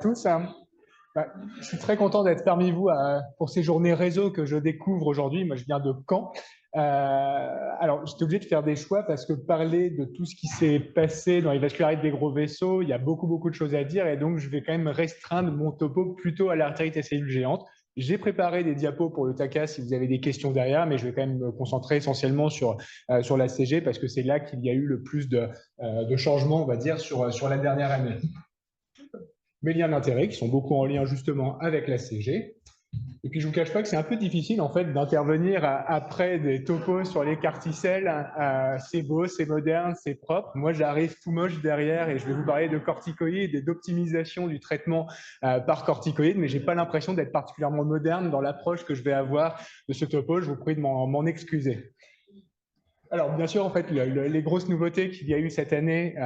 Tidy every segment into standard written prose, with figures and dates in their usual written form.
tous. Je suis très content d'être parmi vous pour ces journées réseau que je découvre aujourd'hui. Moi, je viens de Caen. Alors, j'étais obligé de faire des choix parce que parler de tout ce qui s'est passé dans les vascularites des gros vaisseaux, il y a beaucoup de choses à dire et donc je vais quand même restreindre mon topo plutôt à l'artérite à cellules géantes. J'ai préparé des diapos pour le TACA si vous avez des questions derrière, mais je vais quand même me concentrer essentiellement sur la CG parce que c'est là qu'il y a eu le plus de changements, on va dire, sur la dernière année. Mes liens d'intérêt qui sont beaucoup en lien justement avec la CG. Et puis je vous cache pas que c'est un peu difficile en fait d'intervenir après des topos sur les carticelles. C'est beau, c'est moderne, c'est propre. Moi j'arrive tout moche derrière et je vais vous parler de corticoïdes et d'optimisation du traitement par corticoïdes, mais j'ai pas l'impression d'être particulièrement moderne dans l'approche que je vais avoir de ce topo. Je vous prie de m'en excuser. Alors, bien sûr, en fait, les grosses nouveautés qu'il y a eu cette année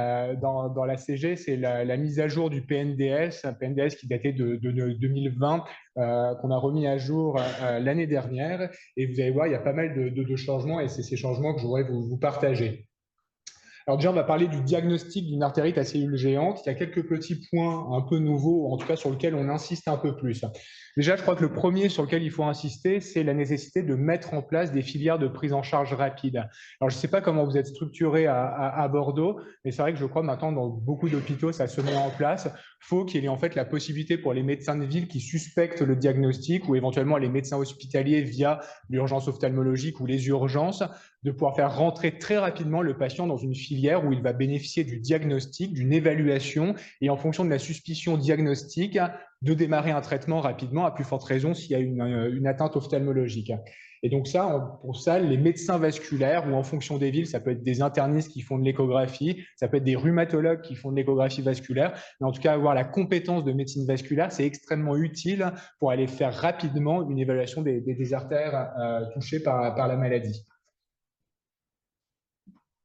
dans la CG, c'est la mise à jour du PNDS, un PNDS qui datait de 2020, qu'on a remis à jour l'année dernière. Et vous allez voir, il y a pas mal de changements et c'est ces changements que je voudrais vous partager. Alors déjà, on va parler du diagnostic d'une artérite à cellules géantes. Il y a quelques petits points un peu nouveaux, en tout cas sur lesquels on insiste un peu plus. Déjà, je crois que le premier sur lequel il faut insister, c'est la nécessité de mettre en place des filières de prise en charge rapide. Alors, je ne sais pas comment vous êtes structuré à Bordeaux, mais c'est vrai que je crois maintenant dans beaucoup d'hôpitaux, ça se met en place. Il faut qu'il y ait en fait la possibilité pour les médecins de ville qui suspectent le diagnostic ou éventuellement les médecins hospitaliers via l'urgence ophtalmologique ou les urgences, de pouvoir faire rentrer très rapidement le patient dans une filière où il va bénéficier du diagnostic, d'une évaluation et en fonction de la suspicion diagnostique, de démarrer un traitement rapidement, à plus forte raison s'il y a une atteinte ophtalmologique. Et donc ça, pour ça, les médecins vasculaires ou en fonction des villes, ça peut être des internistes qui font de l'échographie, ça peut être des rhumatologues qui font de l'échographie vasculaire, mais en tout cas avoir la compétence de médecine vasculaire, c'est extrêmement utile pour aller faire rapidement une évaluation des artères touchées par la maladie.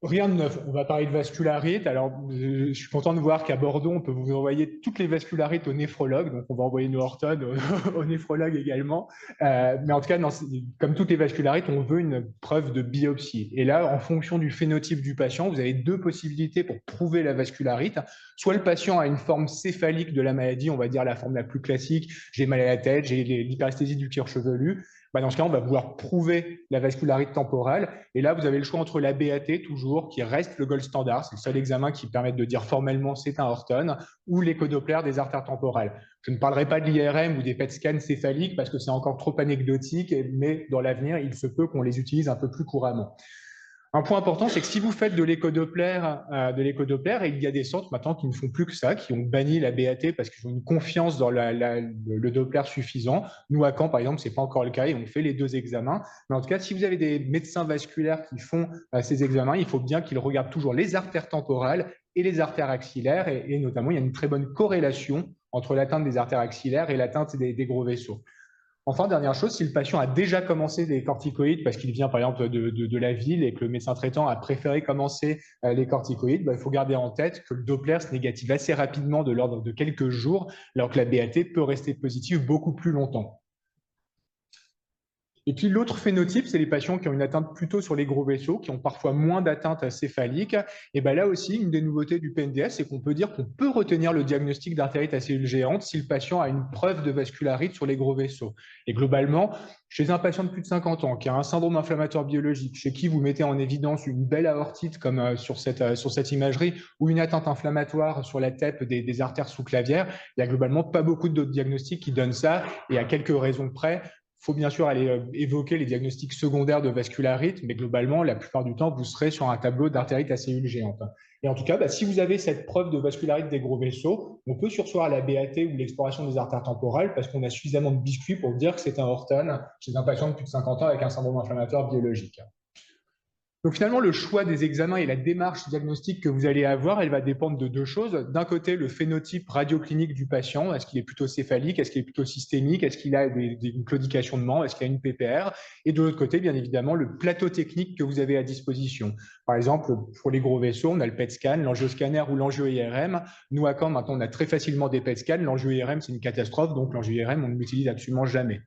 Rien de neuf. On va parler de vascularite. Alors, je suis content de voir qu'à Bordeaux, on peut vous envoyer toutes les vascularites au néphrologue. Donc, on va envoyer nos orthones au néphrologue également. Mais en tout cas, comme toutes les vascularites, on veut une preuve de biopsie. Et là, en fonction du phénotype du patient, vous avez deux possibilités pour prouver la vascularite. Soit le patient a une forme céphalique de la maladie, on va dire la forme la plus classique. J'ai mal à la tête, j'ai l'hyperesthésie du cuir chevelu. Dans ce cas, on va vouloir prouver la vascularite temporale. Et là, vous avez le choix entre la BAT, toujours, qui reste le gold standard, c'est le seul examen qui permet de dire formellement c'est un Horton, ou l'échodoppler des artères temporales. Je ne parlerai pas de l'IRM ou des PET scans céphaliques parce que c'est encore trop anecdotique, mais dans l'avenir, il se peut qu'on les utilise un peu plus couramment. Un point important, c'est que si vous faites de l'échodoppler, et il y a des centres maintenant qui ne font plus que ça, qui ont banni la BAT parce qu'ils ont une confiance dans le Doppler suffisant. Nous, à Caen, par exemple, c'est pas encore le cas et on fait les deux examens. Mais en tout cas, si vous avez des médecins vasculaires qui font ces examens, il faut bien qu'ils regardent toujours les artères temporales et les artères axillaires et notamment, il y a une très bonne corrélation entre l'atteinte des artères axillaires et l'atteinte des gros vaisseaux. Enfin, dernière chose, si le patient a déjà commencé des corticoïdes parce qu'il vient par exemple de la ville et que le médecin traitant a préféré commencer les corticoïdes, il faut garder en tête que le Doppler se négative assez rapidement de l'ordre de quelques jours, alors que la BAT peut rester positive beaucoup plus longtemps. Et puis l'autre phénotype, c'est les patients qui ont une atteinte plutôt sur les gros vaisseaux, qui ont parfois moins d'atteinte céphalique. Et là aussi, une des nouveautés du PNDS, c'est qu'on peut dire qu'on peut retenir le diagnostic d'artérite à cellules géantes si le patient a une preuve de vascularite sur les gros vaisseaux. Et globalement, chez un patient de plus de 50 ans qui a un syndrome inflammatoire biologique, chez qui vous mettez en évidence une belle aortite comme sur cette imagerie, ou une atteinte inflammatoire sur la tête des artères sous-clavières, il n'y a globalement pas beaucoup d'autres diagnostics qui donnent ça, et à quelques raisons près. Il faut bien sûr aller évoquer les diagnostics secondaires de vascularite, mais globalement, la plupart du temps, vous serez sur un tableau d'artérite à cellules géantes. Et en tout cas, si vous avez cette preuve de vascularite des gros vaisseaux, on peut surseoir à la BAT ou l'exploration des artères temporales parce qu'on a suffisamment de biscuits pour dire que c'est un Horton chez un patient de plus de 50 ans avec un syndrome inflammatoire biologique. Donc finalement, le choix des examens et la démarche diagnostique que vous allez avoir, elle va dépendre de deux choses. D'un côté, le phénotype radioclinique du patient. Est-ce qu'il est plutôt céphalique? Est-ce qu'il est plutôt systémique? Est-ce qu'il a une claudication de Mans? Est-ce qu'il a une PPR? Et de l'autre côté, bien évidemment, le plateau technique que vous avez à disposition. Par exemple, pour les gros vaisseaux, on a le PET scan, l'angioscanner ou l'angio-IRM. Nous, à Caen, maintenant, on a très facilement des PET scans. L'angio-IRM, c'est une catastrophe, donc l'angio-IRM, on ne l'utilise absolument jamais.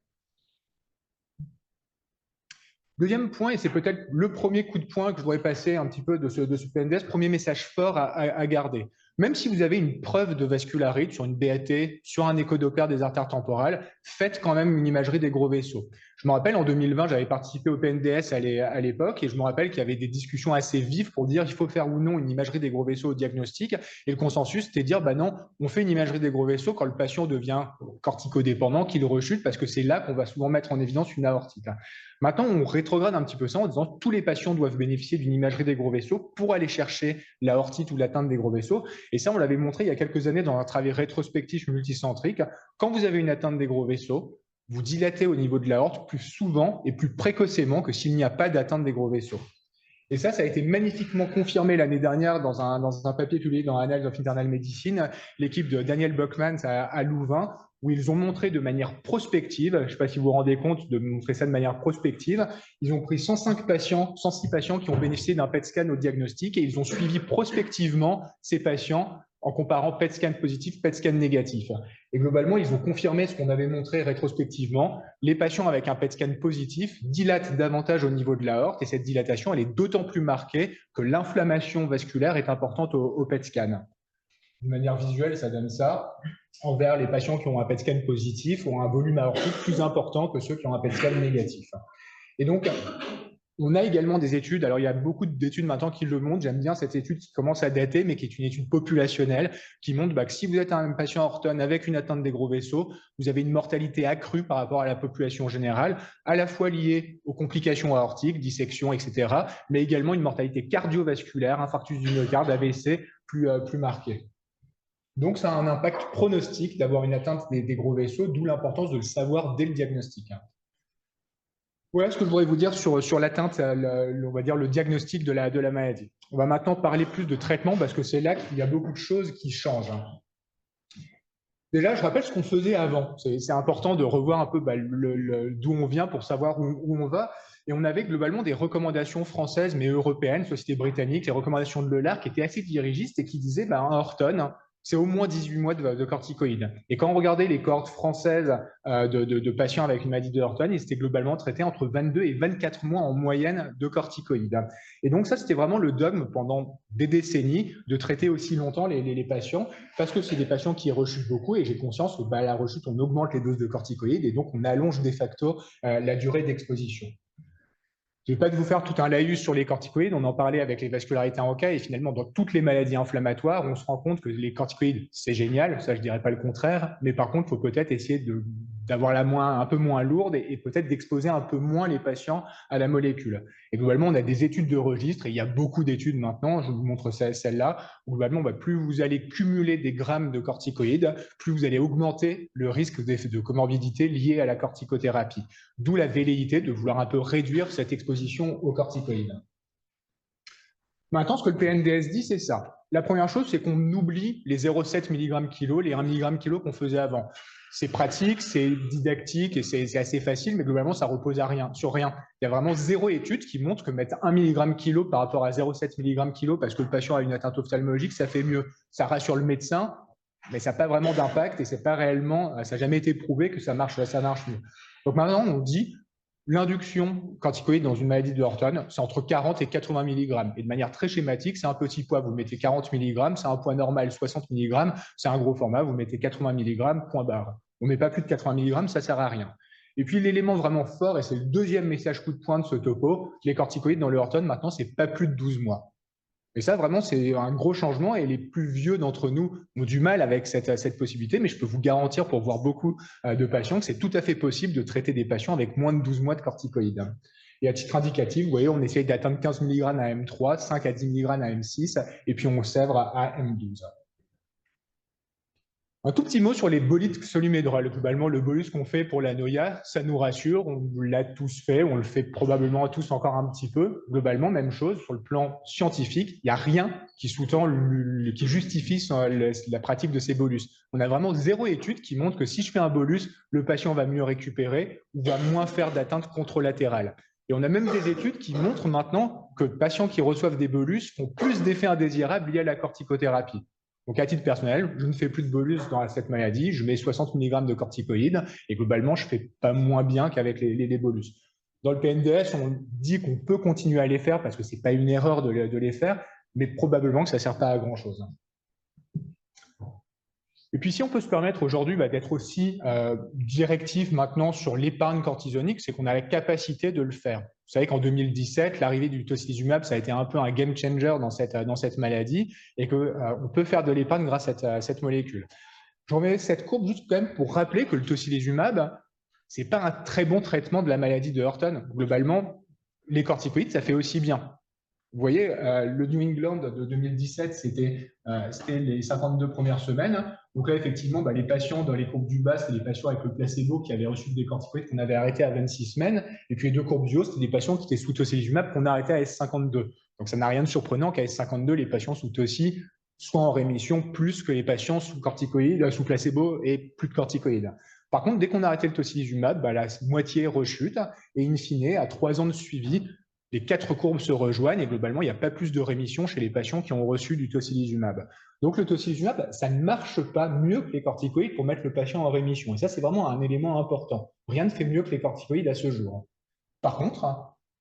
Deuxième point, et c'est peut-être le premier coup de poing que je voudrais passer un petit peu de ce PNDS, premier message fort à garder. Même si vous avez une preuve de vascularite sur une BAT, sur un écho-doppler des artères temporales, faites quand même une imagerie des gros vaisseaux. Je me rappelle, en 2020, j'avais participé au PNDS à l'époque, et je me rappelle qu'il y avait des discussions assez vives pour dire qu'il faut faire ou non une imagerie des gros vaisseaux au diagnostic. Et le consensus, c'était de dire, bah non, on fait une imagerie des gros vaisseaux quand le patient devient corticodépendant, qu'il rechute, parce que c'est là qu'on va souvent mettre en évidence une aortite. Maintenant, on rétrograde un petit peu ça en disant que tous les patients doivent bénéficier d'une imagerie des gros vaisseaux pour aller chercher l'aortite ou l'atteinte des gros vaisseaux. Et ça, on l'avait montré il y a quelques années dans un travail rétrospectif multicentrique. Quand vous avez une atteinte des gros vaisseaux, vous dilatez au niveau de l'aorte plus souvent et plus précocement que s'il n'y a pas d'atteinte des gros vaisseaux. Et ça a été magnifiquement confirmé l'année dernière dans un papier publié dans Annals of Internal Medicine, l'équipe de Daniel Buchman à Louvain, où ils ont montré de manière prospective, je ne sais pas si vous vous rendez compte de montrer ça de manière prospective, ils ont pris 106 patients qui ont bénéficié d'un PET scan au diagnostic et ils ont suivi prospectivement ces patients en comparant PET scan positif, PET scan négatif. Et globalement, ils ont confirmé ce qu'on avait montré rétrospectivement. Les patients avec un PET scan positif dilatent davantage au niveau de l'aorte et cette dilatation, elle est d'autant plus marquée que l'inflammation vasculaire est importante au PET scan. De manière visuelle, ça donne ça. Envers les patients qui ont un PET scan positif ont un volume aortique plus important que ceux qui ont un PET scan négatif. Et donc, on a également des études, alors il y a beaucoup d'études maintenant qui le montrent, j'aime bien cette étude qui commence à dater, mais qui est une étude populationnelle, qui montre que si vous êtes un patient orthone avec une atteinte des gros vaisseaux, vous avez une mortalité accrue par rapport à la population générale, à la fois liée aux complications aortiques, dissection, etc., mais également une mortalité cardiovasculaire, infarctus du myocarde, AVC, plus marquée. Donc, ça a un impact pronostic d'avoir une atteinte des gros vaisseaux, d'où l'importance de le savoir dès le diagnostic. Voilà ce que je voudrais vous dire sur l'atteinte, on va dire le diagnostic de la maladie. On va maintenant parler plus de traitement parce que c'est là qu'il y a beaucoup de choses qui changent. Déjà, je rappelle ce qu'on faisait avant. C'est important de revoir un peu d'où on vient pour savoir où on va. Et on avait globalement des recommandations françaises, mais européennes, société britannique, les recommandations de Lelard qui étaient assez dirigistes et qui disaient un Orton, c'est au moins 18 mois de corticoïdes. Et quand on regardait les cohortes françaises de patients avec une maladie de Orton, ils étaient globalement traités entre 22 et 24 mois en moyenne de corticoïdes. Et donc ça, c'était vraiment le dogme pendant des décennies de traiter aussi longtemps les patients, parce que c'est des patients qui rechutent beaucoup et j'ai conscience que à la rechute, on augmente les doses de corticoïdes et donc on allonge de facto la durée d'exposition. Je ne vais pas vous faire tout un laïus sur les corticoïdes, on en parlait avec les vascularités en cas et finalement dans toutes les maladies inflammatoires, on se rend compte que les corticoïdes, c'est génial, ça je ne dirais pas le contraire, mais par contre, il faut peut-être essayer d'avoir la un peu moins lourde et peut-être d'exposer un peu moins les patients à la molécule. Et globalement, on a des études de registre et il y a beaucoup d'études maintenant, je vous montre celle-là, où globalement, plus vous allez cumuler des grammes de corticoïdes, plus vous allez augmenter le risque de comorbidité liée à la corticothérapie. D'où la velléité de vouloir un peu réduire cette exposition aux corticoïdes. Maintenant, ce que le PNDS dit, c'est ça. La première chose, c'est qu'on oublie les 0,7 mg/kg, les 1 mg/kg qu'on faisait avant. C'est pratique, c'est didactique et c'est assez facile, mais globalement, ça repose sur rien. Il y a vraiment zéro étude qui montre que mettre 1 mg/kg par rapport à 0,7 mg/kg parce que le patient a une atteinte ophtalmologique, ça fait mieux. Ça rassure le médecin, mais ça n'a pas vraiment d'impact et c'est pas réellement, ça n'a jamais été prouvé que ça marche mieux. Donc maintenant, on dit l'induction corticoïde dans une maladie de Horton, c'est entre 40 et 80 mg. Et de manière très schématique, c'est un petit poids. Vous mettez 40 mg, c'est un poids normal, 60 mg, c'est un gros format. Vous mettez 80 mg, point barre. On ne met pas plus de 80 mg, ça ne sert à rien. Et puis l'élément vraiment fort, et c'est le deuxième message coup de poing de ce topo, les corticoïdes dans le Horton, maintenant, c'est pas plus de 12 mois. Et ça, vraiment, c'est un gros changement et les plus vieux d'entre nous ont du mal avec cette possibilité, mais je peux vous garantir pour voir beaucoup de patients que c'est tout à fait possible de traiter des patients avec moins de 12 mois de corticoïdes. Et à titre indicatif, vous voyez, on essaye d'atteindre 15 mg à M3, 5 à 10 mg à M6, et puis on sèvre à M12. Un tout petit mot sur les bolus solumédrol. Globalement, le bolus qu'on fait pour la noya, ça nous rassure, on l'a tous fait, on le fait probablement tous encore un petit peu. Globalement, même chose, sur le plan scientifique, il n'y a rien qui sous-tend, qui justifie la pratique de ces bolus. On a vraiment zéro étude qui montre que si je fais un bolus, le patient va mieux récupérer ou va moins faire d'atteinte contralatérale. Et on a même des études qui montrent maintenant que les patients qui reçoivent des bolus font plus d'effets indésirables liés à la corticothérapie. Donc, à titre personnel, je ne fais plus de bolus dans cette maladie, je mets 60 mg de corticoïdes et globalement, je ne fais pas moins bien qu'avec les bolus. Dans le PNDS, on dit qu'on peut continuer à les faire parce que ce n'est pas une erreur de les faire, mais probablement que ça ne sert pas à grand-chose. Et puis, si on peut se permettre aujourd'hui d'être aussi directif maintenant sur l'épargne cortisonique, c'est qu'on a la capacité de le faire. Vous savez qu'en 2017, l'arrivée du tocilizumab, ça a été un peu un game changer dans cette maladie et qu'on peut faire de l'épargne grâce à cette molécule. Je remets cette courbe juste quand même pour rappeler que le tocilizumab, c'est pas un très bon traitement de la maladie de Horton. Globalement, les corticoïdes, ça fait aussi bien. Vous voyez, le New England de 2017, c'était les 52 premières semaines. Donc là, effectivement, les patients dans les courbes du bas, c'était les patients avec le placebo qui avaient reçu des corticoïdes qu'on avait arrêtés à 26 semaines. Et puis les deux courbes du haut, c'était des patients qui étaient sous tocilizumab qu'on a arrêté à S52. Donc ça n'a rien de surprenant qu'à S52, les patients sous toci soient en rémission plus que les patients sous corticoïdes, sous placebo et plus de corticoïdes. Par contre, dès qu'on a arrêté le tocilizumab, la moitié rechute et in fine, à 3 ans de suivi, les 4 courbes se rejoignent et globalement, il n'y a pas plus de rémission chez les patients qui ont reçu du tocilizumab. Donc le tocilizumab, ça ne marche pas mieux que les corticoïdes pour mettre le patient en rémission. Et ça, c'est vraiment un élément important. Rien ne fait mieux que les corticoïdes à ce jour. Par contre,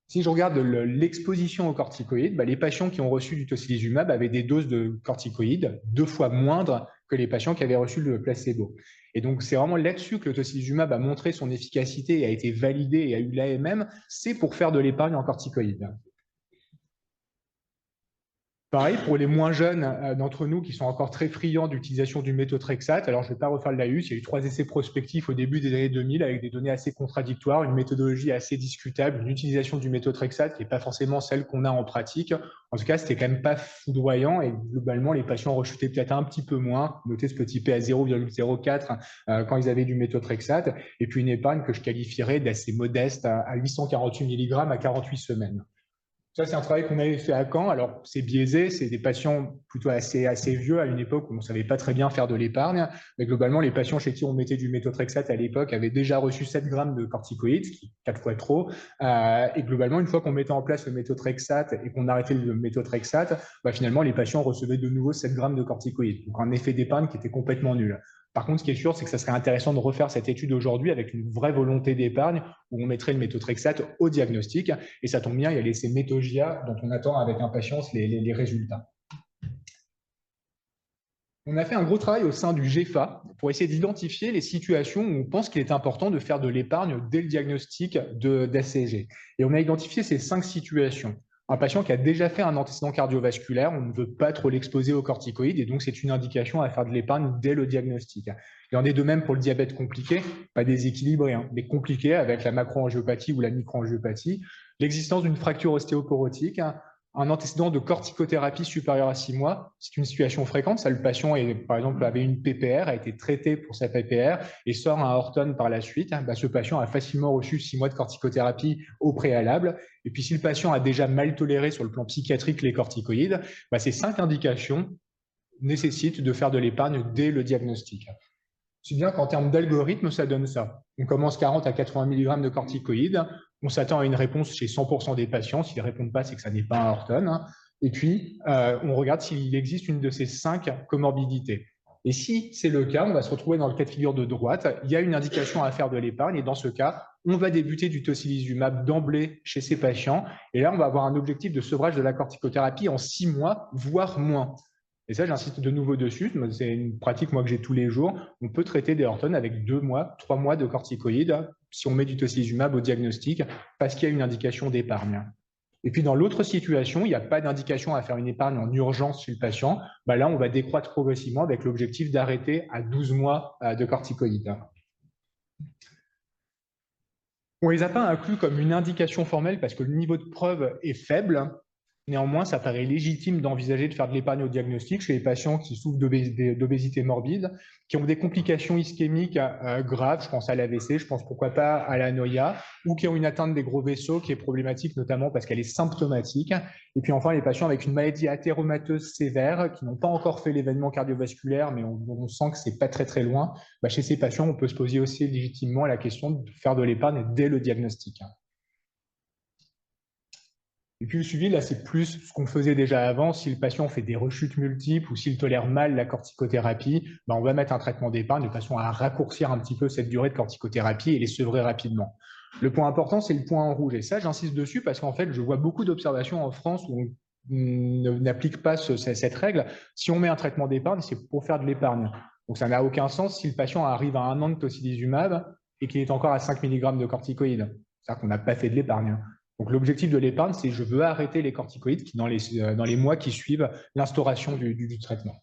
si je regarde l'exposition aux corticoïdes, les patients qui ont reçu du tocilizumab avaient des doses de corticoïdes 2 fois moindres que les patients qui avaient reçu le placebo. Et donc, c'est vraiment là-dessus que le tocilizumab a montré son efficacité et a été validé et a eu l'AMM, c'est pour faire de l'épargne en corticoïdes. Pareil, pour les moins jeunes d'entre nous qui sont encore très friands d'utilisation du méthotrexate, alors je ne vais pas refaire le laïus, il y a eu 3 essais prospectifs au début des années 2000 avec des données assez contradictoires, une méthodologie assez discutable, une utilisation du méthotrexate qui n'est pas forcément celle qu'on a en pratique. En tout cas, c'était quand même pas foudroyant et globalement, les patients rechutaient peut-être un petit peu moins. Notez ce petit P à 0,04 quand ils avaient du méthotrexate et puis une épargne que je qualifierais d'assez modeste à 848 mg à 48 semaines. Ça, c'est un travail qu'on avait fait à Caen. Alors, c'est biaisé, c'est des patients plutôt assez vieux à une époque où on ne savait pas très bien faire de l'épargne. Mais globalement, les patients chez qui on mettait du méthotrexate à l'époque avaient déjà reçu 7 grammes de corticoïdes, ce qui est 4 fois trop. Et globalement, une fois qu'on mettait en place le méthotrexate et qu'on arrêtait le méthotrexate, finalement, les patients recevaient de nouveau 7 grammes de corticoïdes. Donc, un effet d'épargne qui était complètement nul. Par contre, ce qui est sûr, c'est que ça serait intéressant de refaire cette étude aujourd'hui avec une vraie volonté d'épargne où on mettrait le méthotrexate au diagnostic. Et ça tombe bien, il y a l'essai Méthogia dont on attend avec impatience les résultats. On a fait un gros travail au sein du GEFA pour essayer d'identifier les situations où on pense qu'il est important de faire de l'épargne dès le diagnostic d'ACG. Et on a identifié ces 5 situations. Un patient qui a déjà fait un antécédent cardiovasculaire, on ne veut pas trop l'exposer aux corticoïdes et donc c'est une indication à faire de l'épargne dès le diagnostic. Il en est de même pour le diabète compliqué, pas déséquilibré, mais compliqué avec la macroangiopathie ou la microangiopathie, l'existence d'une fracture ostéoporotique, un antécédent de corticothérapie supérieur à 6 mois, c'est une situation fréquente. Ça, le patient, par exemple, avait une PPR, a été traité pour sa PPR et sort un Horton par la suite. Ce patient a facilement reçu 6 mois de corticothérapie au préalable. Et puis, si le patient a déjà mal toléré sur le plan psychiatrique les corticoïdes, ces 5 indications nécessitent de faire de l'épargne dès le diagnostic. Si bien qu'en termes d'algorithme, ça donne ça. On commence 40 à 80 mg de corticoïdes. On s'attend à une réponse chez 100% des patients. S'ils ne répondent pas, c'est que ça n'est pas un Horton. Et puis, on regarde s'il existe une de ces 5 comorbidités. Et si c'est le cas, on va se retrouver dans le cas de figure de droite. Il y a une indication à faire de l'épargne. Et dans ce cas, on va débuter du tocilizumab d'emblée chez ces patients. Et là, on va avoir un objectif de sevrage de la corticothérapie en 6 mois, voire moins. Et ça, j'insiste de nouveau dessus. C'est une pratique, moi, que j'ai tous les jours. On peut traiter des Horton avec 2 mois, 3 mois de corticoïdes si on met du tocilizumab au diagnostic parce qu'il y a une indication d'épargne. Et puis, dans l'autre situation, il n'y a pas d'indication à faire une épargne en urgence chez le patient. Là, on va décroître progressivement avec l'objectif d'arrêter à 12 mois de corticoïdes. On ne les a pas inclus comme une indication formelle parce que le niveau de preuve est faible. Néanmoins, ça paraît légitime d'envisager de faire de l'épargne au diagnostic chez les patients qui souffrent d'obésité morbide, qui ont des complications ischémiques graves, je pense à l'AVC, je pense pourquoi pas à la NOIA, ou qui ont une atteinte des gros vaisseaux qui est problématique notamment parce qu'elle est symptomatique. Et puis enfin, les patients avec une maladie athéromateuse sévère qui n'ont pas encore fait l'événement cardiovasculaire, mais on sent que c'est pas très loin. Chez ces patients, on peut se poser aussi légitimement la question de faire de l'épargne dès le diagnostic. Et puis le suivi, là, c'est plus ce qu'on faisait déjà avant. Si le patient fait des rechutes multiples ou s'il tolère mal la corticothérapie, on va mettre un traitement d'épargne de façon à raccourcir un petit peu cette durée de corticothérapie et les sevrer rapidement. Le point important, c'est le point en rouge. Et ça, j'insiste dessus parce qu'en fait, je vois beaucoup d'observations en France où on n'applique pas cette règle. Si on met un traitement d'épargne, c'est pour faire de l'épargne. Donc, ça n'a aucun sens si le patient arrive à 1 an de tocilizumab et qu'il est encore à 5 mg de corticoïdes. C'est-à-dire qu'on n'a pas fait de l'épargne. Donc, l'objectif de l'épargne, c'est je veux arrêter les corticoïdes dans les mois qui suivent l'instauration du traitement.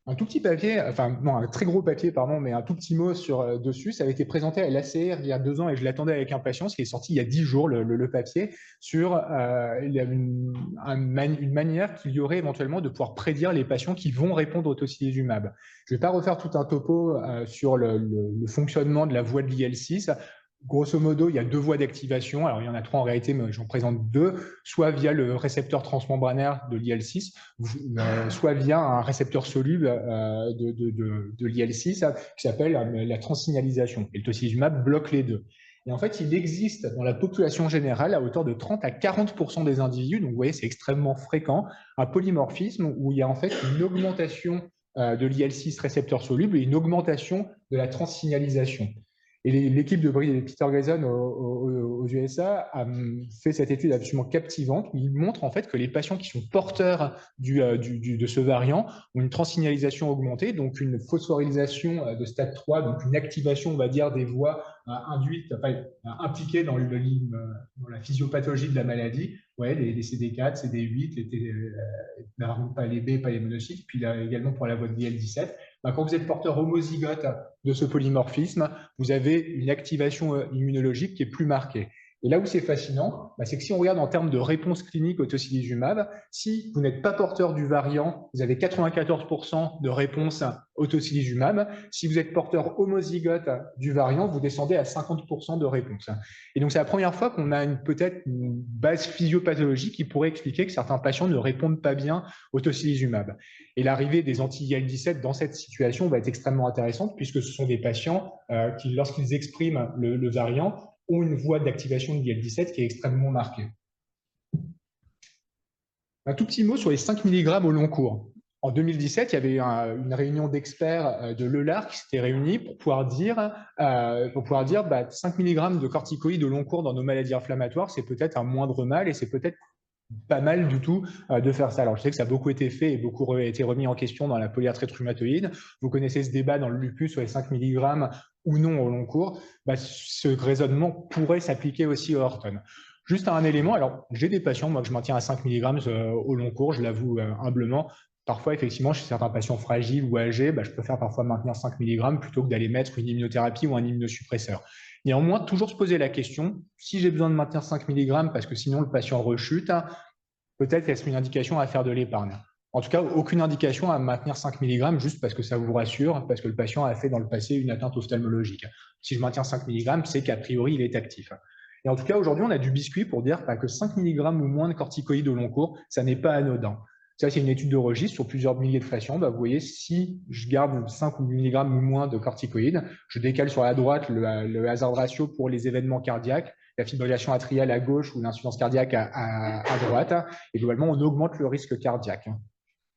Un tout petit papier, enfin non, un très gros papier, pardon, mais un tout petit mot dessus. Ça avait été présenté à l'ACR il y a 2 ans et je l'attendais avec impatience, qui est sorti il y a 10 jours, le papier, sur il y a une manière qu'il y aurait éventuellement de pouvoir prédire les patients qui vont répondre au tocilizumab. Je ne vais pas refaire tout un topo sur le fonctionnement de la voie de l'IL6. Grosso modo, il y a 2 voies d'activation. Alors, il y en a 3 en réalité, mais j'en présente 2. Soit via le récepteur transmembranaire de l'IL6, soit via un récepteur soluble de l'IL6 qui s'appelle la transsignalisation. Et le tocilizumab bloque les deux. Et en fait, il existe dans la population générale, à hauteur de 30 à 40% des individus, donc vous voyez, c'est extrêmement fréquent, un polymorphisme où il y a en fait une augmentation de l'IL6 récepteur soluble et une augmentation de la transsignalisation. Et l'équipe de Peter Grayson aux USA a fait cette étude absolument captivante. Il montre en fait que les patients qui sont porteurs de ce variant ont une transsignalisation augmentée, donc une phosphorylation de stade 3, donc une activation, on va dire, des voies induites, enfin, impliquées dans la physiopathologie de la maladie. Ouais, les CD4, CD8, pas les B, pas les monocytes, puis là, également pour la voie de DL17. Quand vous êtes porteur homozygote de ce polymorphisme, vous avez une activation immunologique qui est plus marquée. Et là où c'est fascinant, c'est que si on regarde en termes de réponse clinique au tocilizumab, si vous n'êtes pas porteur du variant, vous avez 94% de réponse au tocilizumab. Si vous êtes porteur homozygote du variant, vous descendez à 50% de réponse. Et donc, c'est la première fois qu'on a peut-être une base physiopathologique qui pourrait expliquer que certains patients ne répondent pas bien au tocilizumab. Et l'arrivée des anti-IL-17 dans cette situation va être extrêmement intéressante puisque ce sont des patients qui, lorsqu'ils expriment le variant, ont une voie d'activation de l'IL-17 qui est extrêmement marquée. Un tout petit mot sur les 5 mg au long cours. En 2017, il y avait une réunion d'experts de l'EULAR qui s'était réunie pour pouvoir dire 5 mg de corticoïdes au long cours dans nos maladies inflammatoires, c'est peut-être un moindre mal et c'est peut-être pas mal du tout de faire ça. Alors, je sais que ça a beaucoup été fait et beaucoup été remis en question dans la polyarthrite rhumatoïde. Vous connaissez ce débat dans le lupus sur les 5 mg ou non au long cours. Ce raisonnement pourrait s'appliquer aussi au Horton. Juste un élément, alors j'ai des patients, moi, que je maintiens à 5 mg au long cours, je l'avoue humblement. Parfois, effectivement, chez certains patients fragiles ou âgés, je préfère parfois maintenir 5 mg plutôt que d'aller mettre une immunothérapie ou un immunosuppresseur. Néanmoins, toujours se poser la question, si j'ai besoin de maintenir 5 mg parce que sinon le patient rechute, peut-être est-ce une indication à faire de l'épargne. En tout cas, aucune indication à maintenir 5 mg juste parce que ça vous rassure, parce que le patient a fait dans le passé une atteinte ophtalmologique. Si je maintiens 5 mg, c'est qu'a priori, il est actif. Et en tout cas, aujourd'hui, on a du biscuit pour dire que 5 mg ou moins de corticoïdes au long cours, ça n'est pas anodin. Ça, c'est une étude de registre sur plusieurs milliers de patients. Vous voyez, si je garde 5 mg ou moins de corticoïdes, je décale sur la droite le hazard ratio pour les événements cardiaques, la fibrillation atriale à gauche ou l'insuffisance cardiaque à droite, et globalement, on augmente le risque cardiaque.